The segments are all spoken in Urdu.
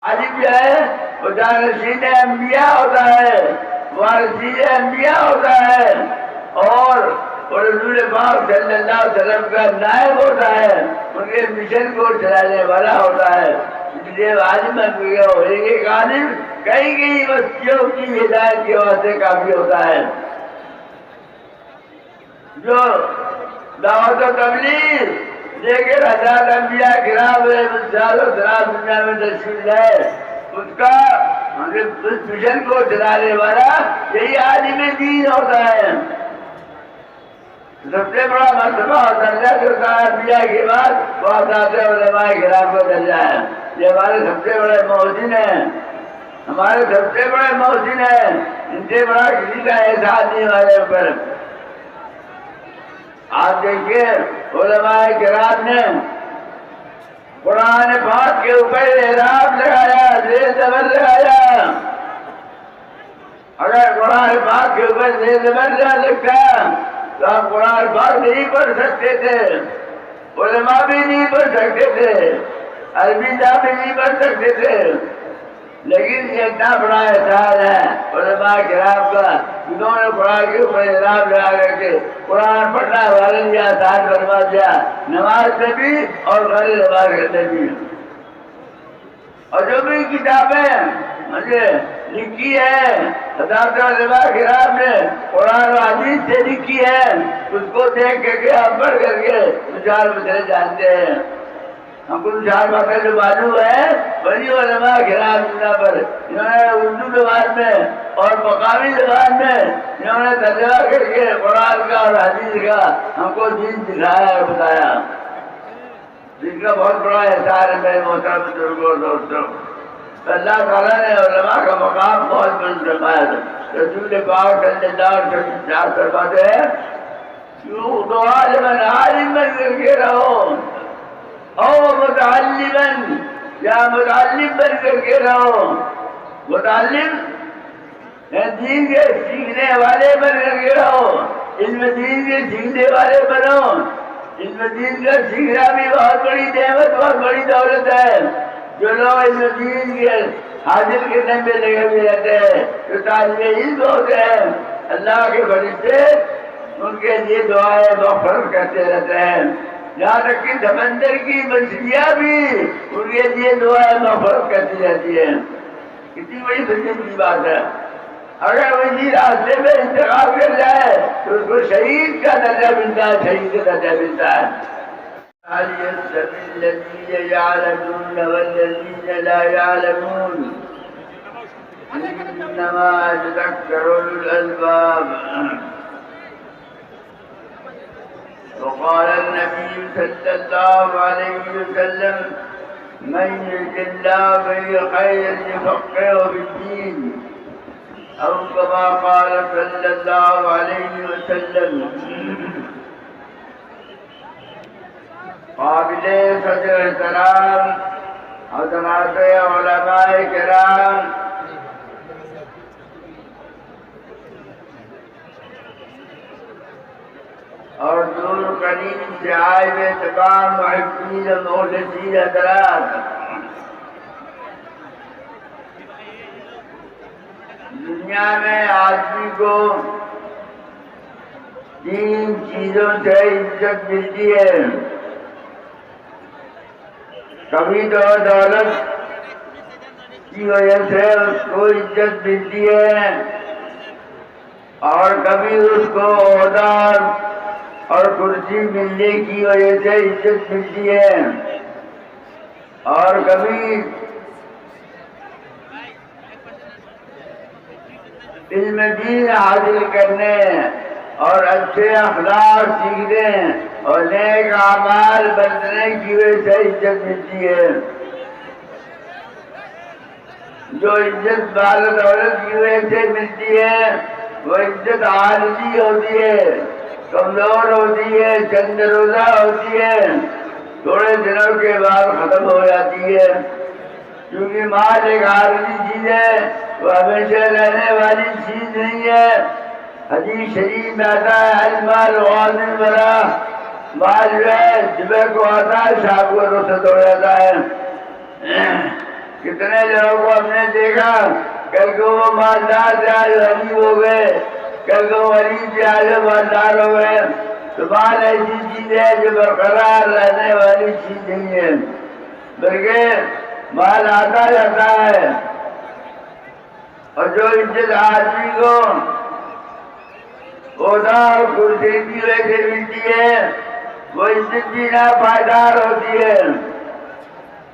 عالم جو ہے وہ جانشین انبیاء ہوتا ہے، وارثین انبیاء ہوتا ہے، اور رسول پاک صلی اللہ علیہ وسلم کا نائب ہوتا ہے، ان کے مشن کو چلانے والا ہوتا ہے۔ اس لیے عالم ایک عالم کئی بستیوں کی ہدایت کے واسطے کافی ہوتا ہے۔ جو دعوت و تبلیغ لے کر حضرات انبیاء کرام علیہ السلام دنیا میں تشریف لائے، اس کا اس مشن کو چلانے والا یہی عالم دین ہوتا ہے۔ سب سے بڑا مرتبہ اور درجہ جو ہوتا ہے انبیاء کے بعد وہ اساتذہ علماء کرام کا درجہ ہے۔ یہ ہمارے سب سے بڑے محسن ہیں، ہمارے سب سے بڑے محسن ہیں، ان سے بڑا کسی کا احساس نہیں ہمارے اوپر۔ آپ دیکھیے علماء کرام نے قرآن پاک کے اوپر اعراب لگایا، زیر زبر لگایا۔ اگر قرآن پاک کے اوپر زیر زبر نہ لگتا تو آپ قرآن پاک نہیں پڑھ سکتے تھے، علماء بھی نہیں پڑھ سکتے تھے، عربی صاحب بھی نہیں پڑھ سکتے تھے۔ لیکن یہ اتنا بڑا احسان ہے علماء کرام کا، انہوں نے قرآن کے اوپر اعراب لگا کر کے قرآن پڑھنا ہمارے لیے آسان فرما دیا، نماز میں بھی اور غیر نماز کرنے بھی۔ اور جو بھی کتابیں مجھے لکھی ہے حضرات علماء کرام نے قرآن و حدیث سے لکھی ہے، اس کو دیکھ کر کے ہم پڑھ کر کے چار مسئلے جانتے ہیں۔ ہم کو چار مسئلے جو معلوم ہے وہی علماء کرام پر انہوں نے اردو زبان میں اور مقامی زبان میں انہوں نے ترجمہ کر کے قرآن کا اور حدیث کا ہم کو دین دکھایا اور بتایا، جن کا بہت بڑا احسان ہے میرے محترم بزرگوں اور دوستوں۔ اللہ تعالیٰ نے علماء کا مقام بہت بلند فرمایا تھا۔ رسول پاک صلی اللہ علیہ وسلم فرماتے ہیں تو عالم بن کر کے رہو او متعلمن، یا متعلم بن کر کے رہو۔ متعلم دین کے سیکھنے والے بن کر کے رہو، علم دین کے سیکھنے والے بنو۔ علم دین کا سیکھنا بھی بہت بڑی نعمت، بہت بڑی دولت ہے۔ جو لوگ علم دین کے حاصل کرنے میں لگے ہوئے رہتے ہیں، جو طالب علم ہوتے ہیں، اللہ کے فرشتے ان کے لیے دعائیں مغفرت کرتے رہتے ہیں، یہاں تک کہ سمندر کی مچھلیاں بھی ان کے لیے دعائیں مغفرت کرتی رہتی ہیں۔ کتنی بڑی خوشی کی بات ہے۔ اگر وہ اسی راستے میں انتخاب کر جائے تو اس کو شہید کا درجہ ملتا ہے، شہید کا درجہ ملتا ہے۔ هل يستوي الذين يعلمون والذين لا يعلمون إنما يتذكر أولو الألباب۔ وقال النبي صلى الله عليه وسلم من يرد الله به خيرا يفقهه في الدين، أو كما قال صلى الله عليه وسلم۔ قابل صدر احترام حضرات علماء کرام، اور دور قریب سے آئے ہوئے تمام محبین و مخلصین حضرات، دنیا میں آدمی کو تین چیزوں سے عزت ملتی ہے۔ کبھی تو دولت کی وجہ سے اس کو عزت ملتی ہے، اور کبھی اس کو عہدہ اور کرسی ملنے کی وجہ سے عزت ملتی ہے، اور کبھی علم دین حاصل کرنے اور اچھے اخلاق سیکھنے اور نیک اعمال بننے کی وجہ سے عزت ملتی ہے۔ جو عزت مال و دولت کی وجہ سے ملتی ہے وہ عزت عارضی ہوتی ہے، کمزور ہوتی ہے، چند روزہ ہوتی ہے، تھوڑے دنوں کے بعد ختم ہو جاتی ہے، کیونکہ مال ایک عارضی چیز ہے، وہ ہمیشہ رہنے والی چیز نہیں ہے۔ حدیث شریف میں آتا ہے المال غانم برا، مال جو ہے صبح کو آتا ہے شام کو رخصت ہو جاتا ہے۔ کتنے لوگوں کو ہم نے دیکھا کل کو وہ مالدار سے آج غریب ہو گئے، کل کو غریب سے آج مالدار ہو گئے۔ تو مال ایسی چیز ہے جو برقرار رہنے والی چیز نہیں ہے، بلکہ مال آتا جاتا ہے۔ اور جو عزت آدمی کو عہدہ اور کرسی کی وجہ سے ملتی ہے، وہ عزت بھی ناپائیدار ہوتی ہے،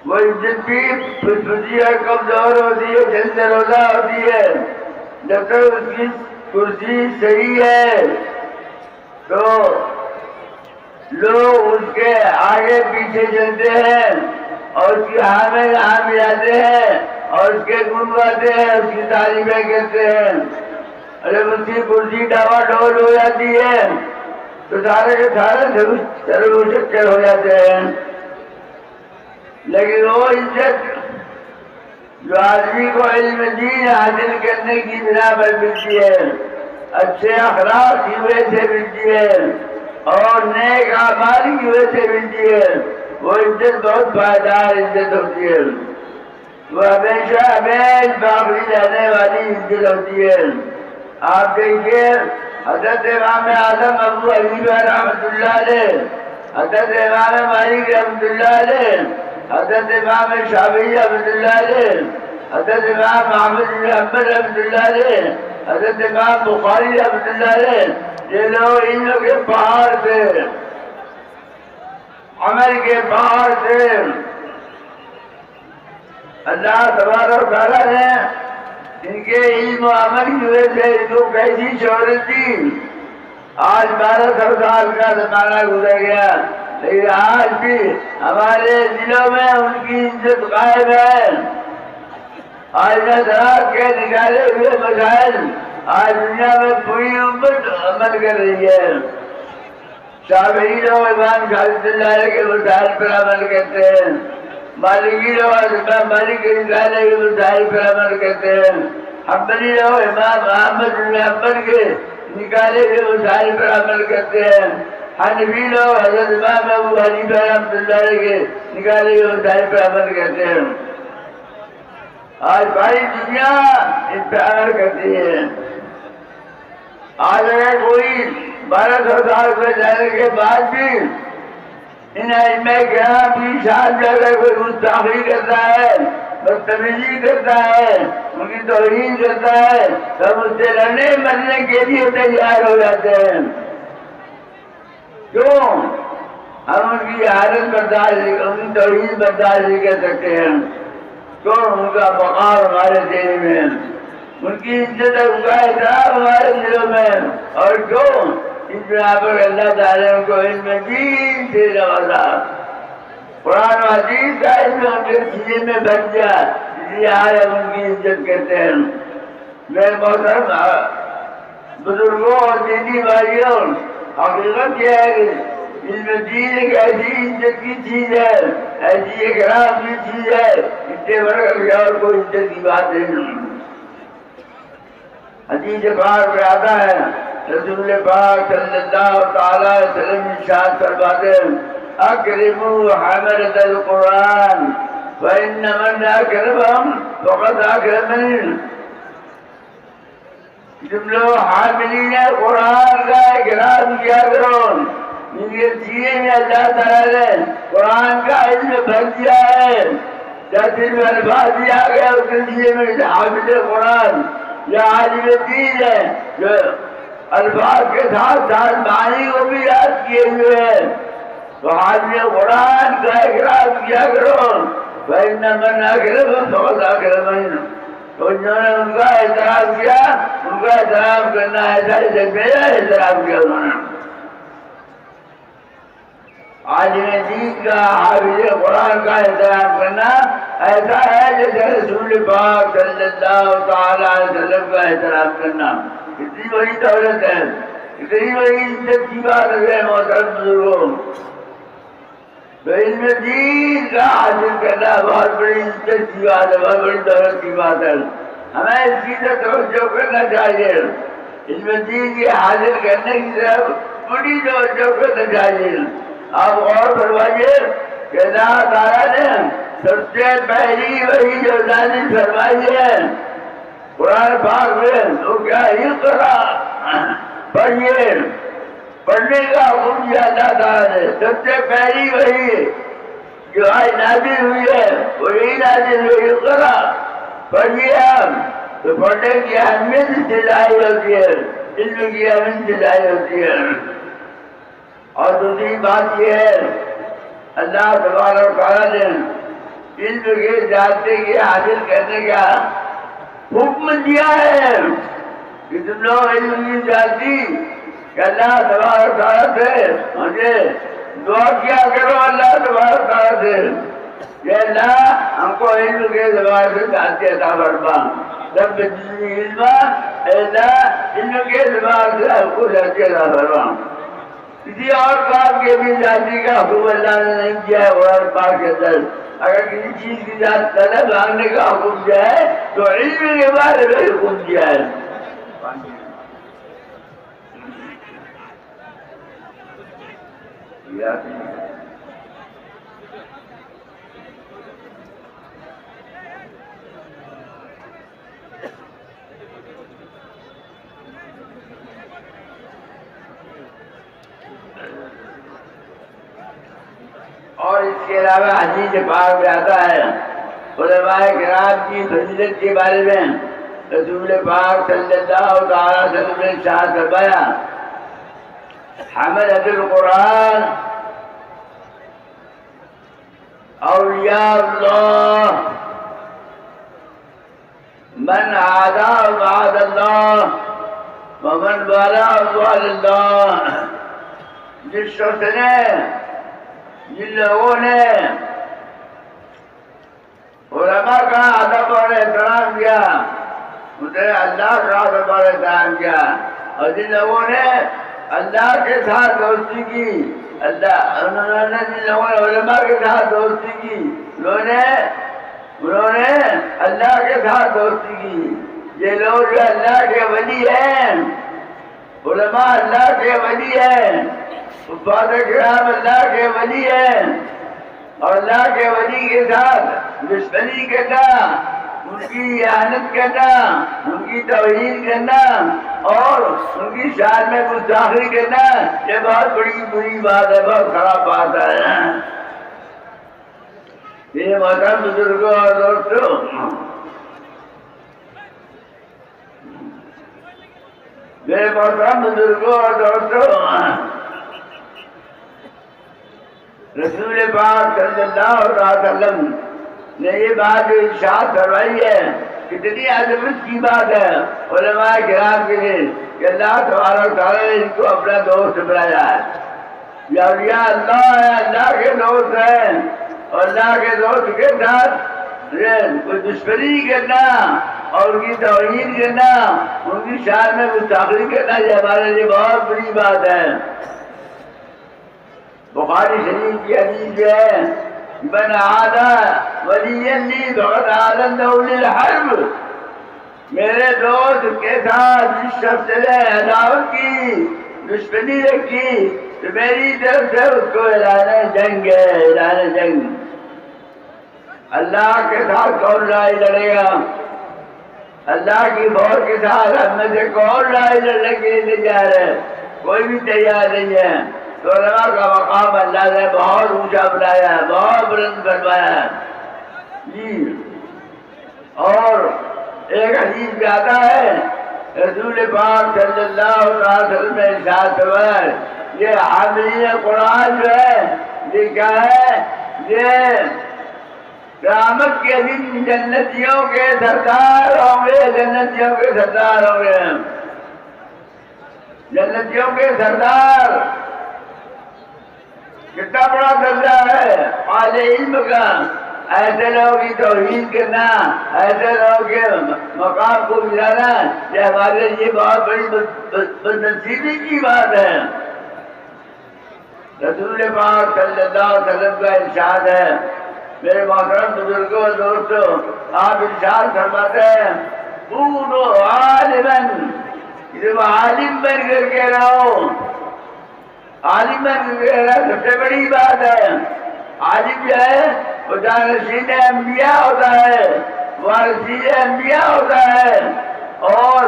وہ عزت بھی فسفسی اور کمزور ہوتی ہے، جلد روزہ ہوتی ہے۔ جب تک اس کی کرسی صحیح ہے تو لوگ اس کے آگے پیچھے چلتے ہیں اور اس کی ہاں میں ہاں ملاتے ہیں اور اس کے گن گاتے ہیں، اس کی تعریفیں کرتے ہیں۔ اور جب اس کی کرسی ڈاوا ڈول ہو جاتی ہے تو سارے کے سارے سر و چکر ہو جاتے ہیں۔ لیکن وہ عزت جو آدمی کو علم دین حاصل کرنے کی بنا پر ملتی ہے، اچھے اخلاق کی وجہ سے ملتی ہے اور نیک اعمال کی وجہ سے ملتی ہے، وہ عزت بہت پائیدار عزت ہوتی ہے، وہ ہمیشہ ہمیشہ باقی رہنے والی عزت ہوتی ہے۔ آپ دیکھیے حضرت امام اعظم ابو حنیفہ رحمۃ اللہ علیہ، حضرت امام مالک رحمۃ اللہ علیہ، حضرت امام شافعی رحمۃ اللہ علیہ، حضرت امام احمد بن حنبل رحمۃ اللہ علیہ، حضرت امام بخاری رحمۃ اللہ علیہ، یہ لوگ علم کے پہاڑ تھے، عمل کے پہاڑ تھے۔ اللہ تبارک و تعالیٰ نے ان کے علم و عمل کی وجہ سے ان کو کیسی شہرت دی۔ آج 1200 سال کا زمانہ گزر گیا لیکن آج بھی ہمارے دلوں میں ان کی عزت قائم ہے۔ آج نظرات کے نکالے ہوئے مسائل آج دنیا میں پوری امت عمل کر رہی ہے۔ شافعی لوگ امام شافعی اللہ علیہ کے مسائل پر عمل کرتے ہیں، مالکی لوگ امام مالک کے نکالے ہوئے مسائل پر عمل کرتے ہیں، حنبلی لوگ امام احمد بن حنبل کے نکالے ہوئے مسائل پر عمل کرتے ہیں، حنفی لوگ حضرت امام ابو حنیفہ رحمۃ اللہ علیہ کے نکالے ہوئے مسائل پر عمل کرتے ہیں۔ آج ساری دنیا اس پہ عمل کرتی ہے۔ آج اگر کوئی 1200 سال پہ جانے کے بعد بھی ان ائمہ کرام کی شان میں اگر کوئی گستاخی کرتا ہے، بدتمیزی کرتا ہے، ان کی توہین کرتا ہے تو ہم اس سے لڑنے مرنے کے لیے تیار ہو جاتے ہیں۔ کیوں؟ ہم ان کی حالت برداشت، ان کی توہین برداشت نہیں کر سکتے ہیں۔ کیوں؟ ان کا وقار ہمارے دل میں، ان کی عزت اور ان کا احترام ہمارے دلوں میں، اور کیوں؟ اس بنا پر اللہ تعالیٰ ان کو علم دین سے نوازا، قرآن و حدیث کا علم ان کے سینے میں بن گیا، اس لیے آج ہم ان کی عزت کرتے ہیں۔ میرے محترم بزرگوں اور دینی بھائیوں، حقیقت یہ ہے کہ علم دین ایک ایسی عزت کی چیز ہے، ایسی اکرام کی چیز ہے، اس سے بڑھ کر کے اور کوئی عزت کی بات نہیں۔ حدیث پاک میں آتا ہے، رسول پاک صلی اللہ تعالی علیہ وسلم ارشاد فرماتے ہیں، اکرموا حملۃ القرآن فإن من اکرمهم فقد اکرمنی۔ تم لوگ حاملین قرآن کا اکرام کیا کرو، ان کے سینے میں اللہ تعالیٰ نے قرآن کا علم بھر دیا ہے، جب دل میں الفاظ دیا گیا اس کے سینے میں حامل قرآن یا عالم دین ہے جو الفاظ کے ساتھ ساتھ معنی کو بھی یاد کیے ہوئے ہیں، تو عالم قرآن کا اکرام کیا کرو، فإن من أكرمهم فقد أكرمني۔ تو انہوں نے ان کا احترام کیا، ان کا احترام کرنا ایسا جیسے میرا احترام کیا انہوں نے۔ عالم دین کا، حافظ قرآن کا احترام کرنا ایسا ہے جیسے رسول پاک صلی اللہ تعالی علیہ وسلم کا احترام کرنا۔ اتنی بڑی دولت ہے، اتنی بڑی عزت کی بات ہے محترم بزرگوں۔ تو علم دین کا حاصل کرنا بہت بڑی عزت کی بات ہے، بہت بڑی دولت کی بات ہے، ہمیں اس کی طرف توجہ کرنا چاہیے، علم دین کے حاصل کرنے کی طرف بڑی توجہ کرنا چاہیے۔ آپ غور فرمائیے کہ اللہ تعالیٰ نے سب سے پہلی وہی جو نازل فرمائی ہے قرآن پاک میں وہ کیا اقرا پڑھیے، پڑھنے کا حکم دیا اللہ تعالیٰ نے. سب سے پہلی وہی جو آج نازل ہوئی ہے وہ یہی نازل ہوئی اقرا پڑھیے. آپ تو پڑھنے کی اہمیت سے ظاہر ہوتی ہے، علم کی اہمیت سے ظاہر ہوتی ہے. اور دوسری بات یہ ہے اللہ تبارک و تعالیٰ نے علم کے ذاتے کے حاصل کرنے کا حکم دیا ہے کہ تم لوگ علم کی ذاتی کہ اللہ تبارک و تعالیٰ سے مجھے دعا کیا کرو اللہ تبارک و تعالیٰ سے کہ اللہ ہم کو علم کے زبان سے ذاتی عطا فرما. رب زدنی علما، اللہ علم کے زبان سے ہم کو ذاتی عطا فرما. کسی اور کام کے بھی ذاتی کا حکم اللہ نے نہیں کیا ہے قرآن پاک کے اندر. اگر کسی چیز کی ذات طلب مانگنے کا حکم دیا ہے تو علم کے بارے میں حکم دیا ہے. اور اس کے علاوہ حدیث پاک میں آتا ہے علماء کرام کی فضیلت کے بارے میں رسول پاک صلی اللہ تعالی وسلم نے ارشاد فرمایا حملۃ القرآن اولیاء اللہ من عادى وعد اللہ ومن والاه وعد اللہ. جس شخص نے جن لوگوں نے علماء کا ادب اور احترام کیا اسے اللہ کا ادب اور احترام کیا، اور جن لوگوں نے اللہ کے ساتھ دوستی کی انہوں نے جن لوگوں نے علماء کے ساتھ دوستی کی انہوں نے اللہ کے ساتھ دوستی کی. یہ لوگ جو اللہ کے ولی ہیں، علماء اللہ کے ولی ہیں، حفاظ کرام اللہ کے ولی ہیں، اور اللہ کے ولی کے ساتھ دشمنی کرنا، ان کی احانت کرنا، ان کی توہین کرنا اور ان کی شان میں گستاخی کرنا یہ بہت بڑی بری بات ہے، بہت خراب بات ہے. یہ محترم بزرگوں اور دوستوں، میرے محترم بزرگوں اور دوستوں، رسول پاک صلی اللہ علیہ وسلم نے یہ بات ارشاد فرمائی ہے، کتنی عظمت کی بات ہے علماء کرام کے لیے کہ اللہ تبارک و تعالیٰ نے ان کو اپنا دوست بنایا ہے. یہ اولیاء اللہ ہے، اللہ کے دوست ہیں، اور اللہ کے دوست کے ساتھ کوئی دشمنی کرنا اور ان کی توہین کرنا، ان کی شان میں گستاخی کرنا یہ ہمارے لیے بہت بڑی بات ہے. بخاری شریف کی حدیث ہے من عادى وليا لي فقد آذنته للحرب. میرے دوست کے ساتھ جس شخص نے عداوت کی، دشمنی رکھی تو میری طرف سے اس کو اعلان جنگ ہے، اعلان جنگ. اللہ کے ساتھ کون لڑائی لڑے گا؟ اللہ کی فوج کے ساتھ ہم میں سے کون لڑائی لڑنے کے لیے تیار ہے؟ کوئی بھی تیار نہیں ہے. تو علماء کا مقام اللہ نے بہت اونچا بنایا ہے، بہت بلند فرمایا ہے جی. اور ایک حدیث میں آتا ہے رسول پاک صلی اللہ علیہ وسلم نے ارشاد فرمایا یہ حاملین قرآن جو ہے یہ کیا ہے؟ یہ قیامت کے دن جنتیوں کے سردار ہوں گے، جنتیوں کے سردار ہوں گے، جنتیوں کے سردار. کتنا بڑا درجہ ہے اہل علم کا. ایسے لوگوں کی توہین کرنا، ایسے لوگوں کے مقام کو گرانا یہ ہمارے لیے بہت بڑی بدنصیبی کی بات ہے. رسول پاک صلی اللہ علیہ وسلم کا ارشاد ہے، میرے محترم بزرگوں اور دوستوں، آپ ارشاد فرماتے ہیں کونوا عالما، جب عالم بن کر کے رہو. عالم بن کر کے رہنا سب سے بڑی بات ہے. عالم جو ہے وہ جانشین انبیاء ہوتا ہے، وارثین انبیاء ہوتا ہے، اور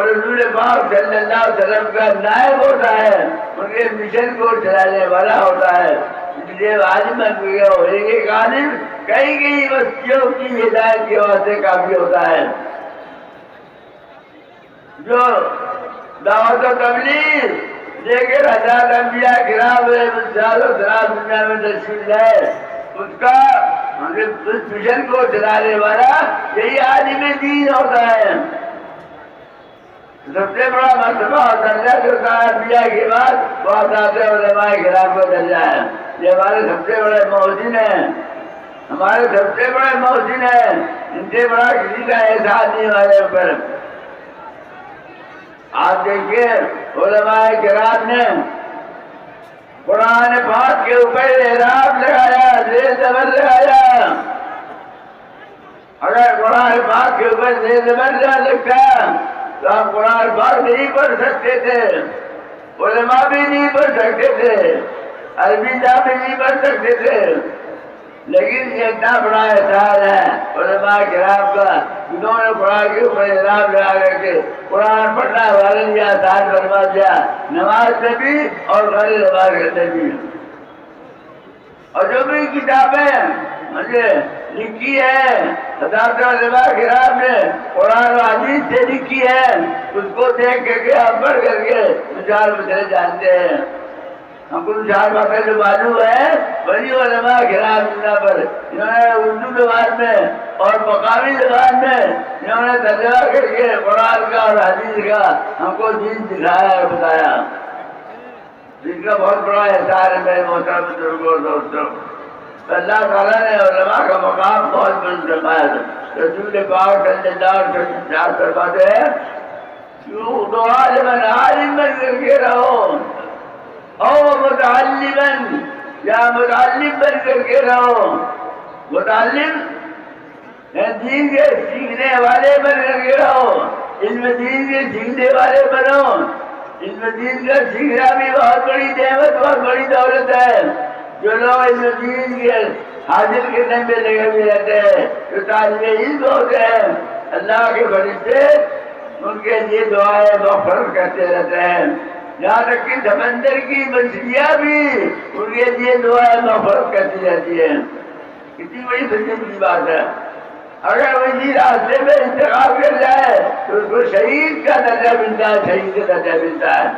رسول پاک صلی اللہ علیہ وسلم کا نائب ہوتا ہے، ان کے مشن کو چلانے والا ہوتا ہے۔ اس لیے عالم ایک عالم کئی کئی بستیوں کی ہدایت کے واسطے کافی ہوتا ہے۔ جو دعوت و تبلیغ لے کر حضرات انبیاء کرام دنیا میں تشریف لائے، اس کا اس مشن کو چلانے والا یہی عالم دین ہوتا ہے۔ سب سے بڑا مرتبہ اور درجہ جو ہوتا ہے انبیاء کے بعد وہ اساتذہ علماء کرام کا درجہ ہے۔ یہ ہمارے سب سے بڑے محسن ہیں، ہمارے سب سے بڑے محسن ہیں، ان سے بڑا کسی کا احسان نہیں ہمارے اوپر۔ آپ دیکھیے علماء کرام نے قرآن پاک کے اوپر اعراب لگایا، زیر زبر لگایا۔ اگر قرآن پاک کے اوپر زیر زبر نہ لگتا تو آپ قرآن پاک نہیں پڑھ سکتے تھے، علماء بھی نہیں پڑھ سکتے تھے، عربی بھی نہیں پڑھ سکتے تھے۔ لیکن یہ اتنا بڑا احسان ہے علماء کرام کا، انہوں نے قرآن کے اوپر اعراب لگا کر کے قرآن پڑھنا ہمارے لیے آسان فرما دیا، نماز میں بھی اور غیر نماز کرنے بھی۔ اور جو بھی کتابیں مجھے لکھی ہے حضرات علماء کرام نے قرآن و حدیث سے لکھی ہے، اس کو دیکھ کر کے ہم پڑھ کر کے چار مسئلے جانتے ہیں۔ ہم کو چار مسئلے جو معلوم ہے وہی علماء کرام پر انہوں نے اردو زبان میں اور مقامی زبان میں انہوں نے ترجمہ کر کے قرآن کا اور حدیث کا ہم کو دین دکھایا اور بتایا، جس کا بہت بڑا احسان ہے میرے محترم بزرگوں اور دوستوں۔ اللہ تعالیٰ نے علماء کا مقام بہت بلند فرمایا تھا۔ رسول پاک صلی اللہ علیہ وسلم فرماتے ہیں تو عالم بن کر کے رہو او متعلمن، یا متعلم بن کر کے رہو۔ متعلم دین کے سیکھنے والے بن کر کے رہو، علم دین کے سیکھنے والے بنو۔ علم دین کا سیکھنا بھی بہت بڑی نعمت، بہت بڑی دولت ہے۔ جو لوگ علم دین کے حاصل کرنے میں لگے ہوئے رہتے ہیں، جو طالب علم ہوتے ہیں، اللہ کے فرشتے ان کے لیے دعائیں مغفرت کرتے رہتے ہیں، یہاں تک کہ سمندر کی مچھلیاں بھی ان کے لیے دعائیں مغفرت کرتی رہتی ہیں۔ کتنی بڑی فضیلت کی بات ہے۔ اگر وہ اسی راستے میں انتخاب کر جائے تو اس کو شہید کا درجہ ملتا ہے، شہید کا درجہ ملتا ہے۔